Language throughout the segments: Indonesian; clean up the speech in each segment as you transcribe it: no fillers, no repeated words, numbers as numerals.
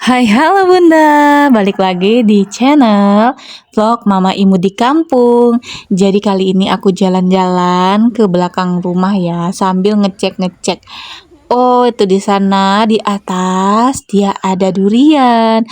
Hai, halo Bunda, balik lagi di channel vlog Mama Imu di kampung. Jadi kali ini aku jalan-jalan ke belakang rumah ya, sambil ngecek-ngecek. Oh, itu di sana di atas dia ada durian.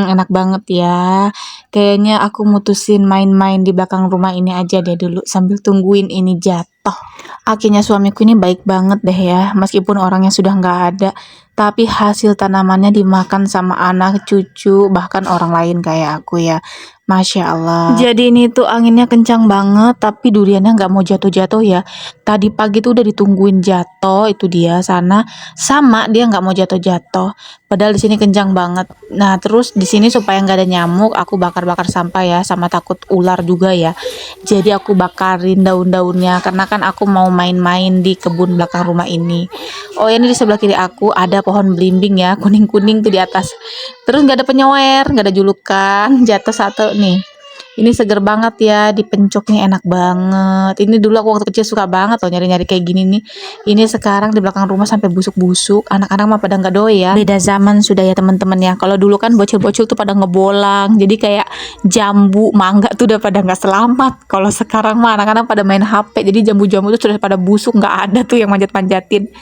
Enak banget ya. Kayaknya aku mutusin main-main di belakang rumah ini aja deh dulu sambil tungguin ini jatuh. Akhirnya suamiku ini baik banget deh ya, meskipun orangnya sudah nggak ada, tapi hasil tanamannya dimakan sama anak, cucu, bahkan orang lain kayak aku ya. Masya Allah. Jadi ini tuh anginnya kencang banget, tapi duriannya nggak mau jatuh-jatuh ya. Tadi pagi tuh udah ditungguin jatuh, itu dia sana sama dia nggak mau jatuh-jatuh. Padahal di sini kencang banget. Nah terus di sini supaya nggak ada nyamuk, aku bakar-bakar sampah ya, sama takut ular juga ya. Jadi aku bakarin daun-daunnya karena kan aku mau main-main di kebun belakang rumah ini. Oh ini di sebelah kiri aku ada pohon belimbing ya, kuning-kuning tuh di atas. Terus nggak ada penyower, nggak ada julukan, jatuh satu nih. Ini seger banget ya, dipencoknya enak banget. Ini dulu aku waktu kecil suka banget loh nyari-nyari kayak gini nih. Ini sekarang di belakang rumah sampai busuk-busuk. Anak-anak mah pada nggak doyan. Beda zaman sudah ya teman-teman ya. Kalau dulu kan bocil-bocil tuh pada ngebolang. Jadi kayak jambu, mangga tuh udah pada nggak selamat. Kalau sekarang mah anak-anak pada main HP. Jadi jambu-jambu tuh sudah pada busuk, nggak ada tuh yang manjat-manjatin.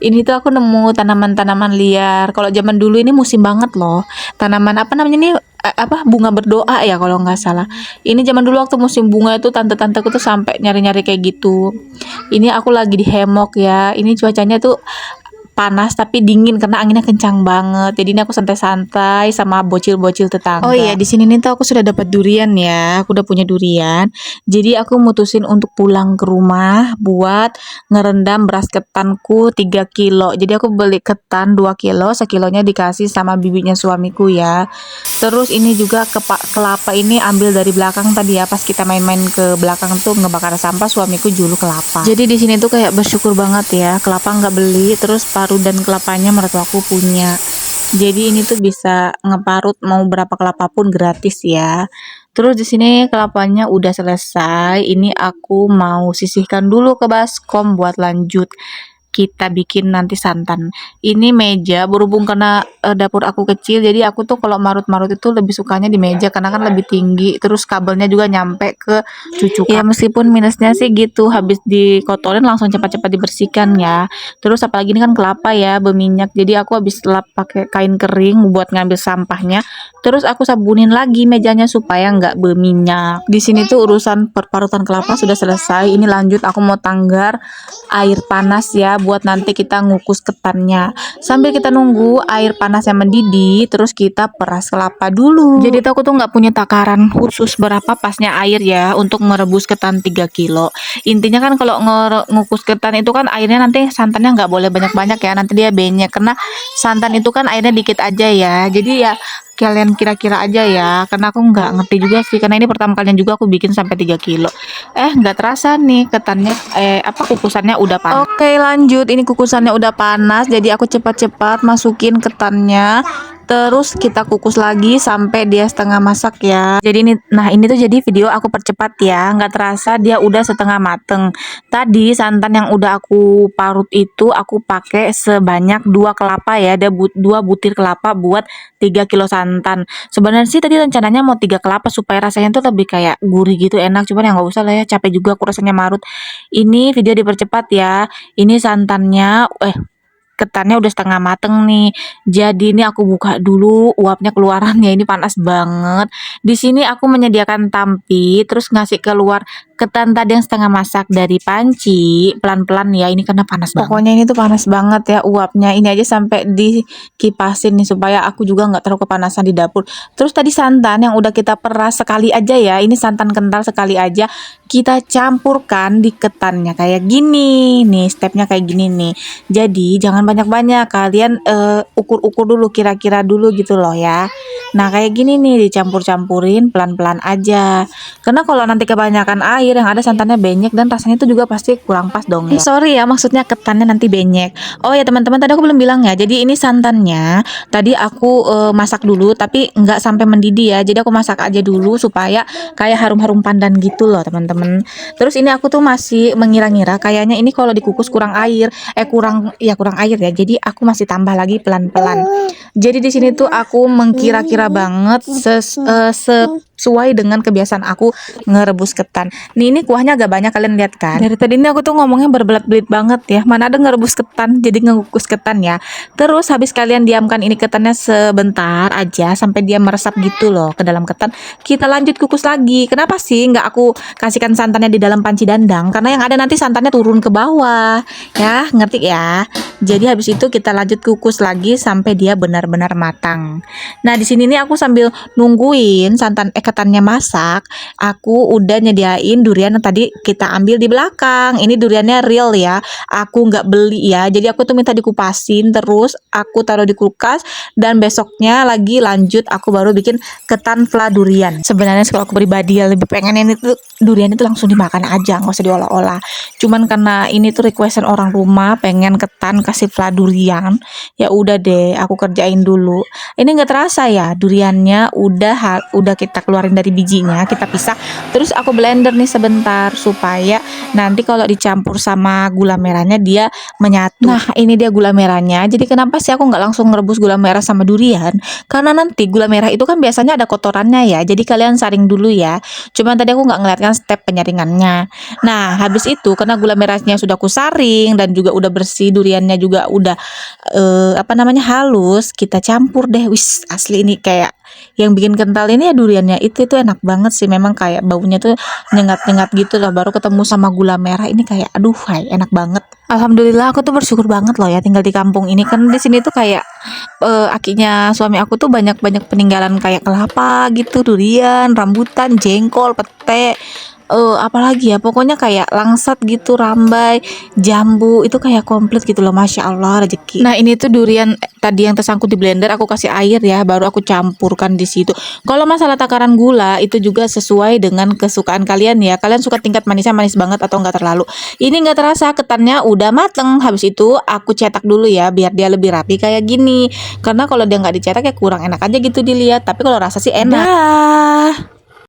Ini tuh aku nemu tanaman-tanaman liar. Kalau zaman dulu ini musim banget loh. Tanaman apa namanya nih? Apa bunga berdoa ya kalau nggak salah. Ini zaman dulu waktu musim bunga itu tante-tanteku tuh sampai nyari-nyari kayak gitu. Ini aku lagi di hemok ya. Ini cuacanya tuh panas tapi dingin karena anginnya kencang banget. Jadi ini aku santai-santai sama bocil-bocil tetangga. Oh iya, di sini nih tuh aku sudah dapat durian ya. Aku udah punya durian. Jadi aku mutusin untuk pulang ke rumah buat ngerendam beras ketanku 3 kilo. Jadi aku beli ketan 2 kilo, sekilonya dikasih sama bibinya suamiku ya. Terus ini juga kelapa ini ambil dari belakang tadi ya, pas kita main-main ke belakang tuh ngebakar sampah, suamiku julu kelapa. Jadi di sini tuh kayak bersyukur banget ya, kelapa nggak beli, terus paru dan kelapanya mertuaku punya. Jadi ini tuh bisa ngeparut mau berapa kelapa pun gratis ya. Terus di sini kelapanya udah selesai. Ini aku mau sisihkan dulu ke baskom buat lanjut kita bikin nanti santan. Ini meja berhubung karena dapur aku kecil, jadi aku tuh kalau marut-marut itu lebih sukanya di meja karena kan lebih tinggi, terus kabelnya juga nyampe ke cucu. Ya meskipun minusnya sih gitu, habis dikotorin langsung cepat-cepat dibersihkan ya. Terus apalagi ini kan kelapa ya, berminyak. Jadi aku habis lap pakai kain kering buat ngambil sampahnya. Terus aku sabunin lagi mejanya supaya nggak berminyak. Di sini tuh urusan perparutan kelapa sudah selesai. Ini lanjut aku mau tanggar air panas ya buat nanti kita ngukus ketannya. Sambil kita nunggu air panasnya mendidih, terus kita peras kelapa dulu. Jadi aku tuh nggak punya takaran khusus berapa pasnya air ya untuk merebus ketan 3 kilo. Intinya kan kalau ngukus ketan itu kan airnya nanti santannya nggak boleh banyak-banyak ya, nanti dia benyek karena santan itu kan airnya dikit aja ya. Jadi ya kalian kira-kira aja ya, karena aku nggak ngerti juga sih, karena ini pertama kalinya juga aku bikin sampai 3 kilo. Nggak terasa nih ketannya kukusannya udah panas. Oke lanjut, ini kukusannya udah panas, jadi aku cepat-cepat masukin ketannya. Terus kita kukus lagi sampai dia setengah masak ya. Jadi ini tuh jadi video aku percepat ya. Nggak terasa dia udah setengah mateng. Tadi santan yang udah aku parut itu aku pakai sebanyak 2 kelapa ya. Ada 2 butir kelapa buat 3 kilo santan. Sebenarnya sih tadi rencananya mau 3 kelapa supaya rasanya tuh lebih kayak gurih gitu, enak. Cuman ya nggak usah lah ya, capek juga aku rasanya marut. Ini video dipercepat ya. Ini santannya ketannya udah setengah mateng nih. Jadi ini aku buka dulu uapnya keluarannya, ini panas banget. Di sini aku menyediakan tampi, terus ngasih keluar ketan tadi yang setengah masak dari panci pelan-pelan ya, ini karena panas banget. Pokoknya ini tuh panas banget ya uapnya. Ini aja sampai dikipasin nih supaya aku juga nggak terlalu kepanasan di dapur. Terus tadi santan yang udah kita peras sekali aja ya, ini santan kental sekali aja kita campurkan di ketannya kayak gini nih, stepnya kayak gini nih. Jadi jangan banyak-banyak, kalian ukur-ukur dulu kira-kira dulu gitu loh ya. Nah kayak gini nih, dicampur-campurin pelan-pelan aja, karena kalau nanti kebanyakan air yang ada santannya benyek dan rasanya itu juga pasti kurang pas dong ya. Sorry ya, maksudnya ketannya nanti benyek. Oh ya teman-teman, tadi aku belum bilang ya, jadi ini santannya tadi aku masak dulu tapi nggak sampai mendidih ya, jadi aku masak aja dulu supaya kayak harum-harum pandan gitu loh teman-teman. Terus ini aku tuh masih mengira-ngira kayaknya ini kalau dikukus kurang air, kurang air air ya. Jadi aku masih tambah lagi pelan-pelan. Jadi di sini tuh aku mengkira-kira banget sesuai dengan kebiasaan aku ngerebus ketan. Nih ini kuahnya agak banyak, kalian lihat kan? Dari tadi ini aku tuh ngomongnya berbelit-belit banget ya. Mana ada ngerebus ketan, jadi ngukus ketan ya. Terus habis kalian diamkan ini ketannya sebentar aja sampai dia meresap gitu loh ke dalam ketan. Kita lanjut kukus lagi. Kenapa sih nggak aku kasihkan santannya di dalam panci dandang? Karena yang ada nanti santannya turun ke bawah. Ya, ngerti ya? Jadi habis itu kita lanjut kukus lagi sampai dia benar-benar matang. Nah, di sini nih aku sambil nungguin ketannya masak, aku udah nyediain durian yang tadi kita ambil di belakang. Ini duriannya real ya. Aku nggak beli ya. Jadi aku tuh minta dikupasin terus aku taruh di kulkas dan besoknya lagi lanjut aku baru bikin ketan fla durian. Sebenarnya kalau aku pribadi ya lebih pengen ini tuh durian itu langsung dimakan aja, nggak usah diolah-olah. Cuman karena ini tuh requestan orang rumah pengen ketan kasih fla durian, ya udah deh aku kerjain dulu. Ini nggak terasa ya duriannya udah kita keluarin dari bijinya, kita pisah. Terus aku blender nih sebentar supaya nanti kalau dicampur sama gula merahnya dia menyatu. Nah ini dia gula merahnya. Jadi kenapa sih aku nggak langsung ngerebus gula merah sama durian? Karena nanti gula merah itu kan biasanya ada kotorannya ya. Jadi kalian saring dulu ya. Cuman tadi aku nggak ngeliatkan step penyaringannya. Nah habis itu karena gula merahnya sudah aku saring dan juga udah bersih, duriannya juga udah halus, kita campur deh. Wis asli ini kayak yang bikin kental ini ya duriannya itu enak banget sih, memang kayak baunya tuh nyengat-nyengat gitu loh, baru ketemu sama gula merah ini kayak aduh hai enak banget. Alhamdulillah aku tuh bersyukur banget loh ya tinggal di kampung ini, kan di sini tuh kayak akinya suami aku tuh banyak peninggalan kayak kelapa gitu, durian, rambutan, jengkol, pete, apalagi ya pokoknya kayak langsat gitu, rambai, jambu, itu kayak komplit gitu loh, masya Allah rezeki. Nah ini tuh durian tadi yang tersangkut di blender aku kasih air ya, baru aku campurkan di situ. Kalau masalah takaran gula itu juga sesuai dengan kesukaan kalian ya, kalian suka tingkat manisnya manis banget atau enggak terlalu. Ini enggak terasa ketannya udah mateng. Habis itu aku cetak dulu ya biar dia lebih rapi kayak gini, karena kalau dia nggak dicetak ya kurang enak aja gitu dilihat, tapi kalau rasa sih enak. Dah.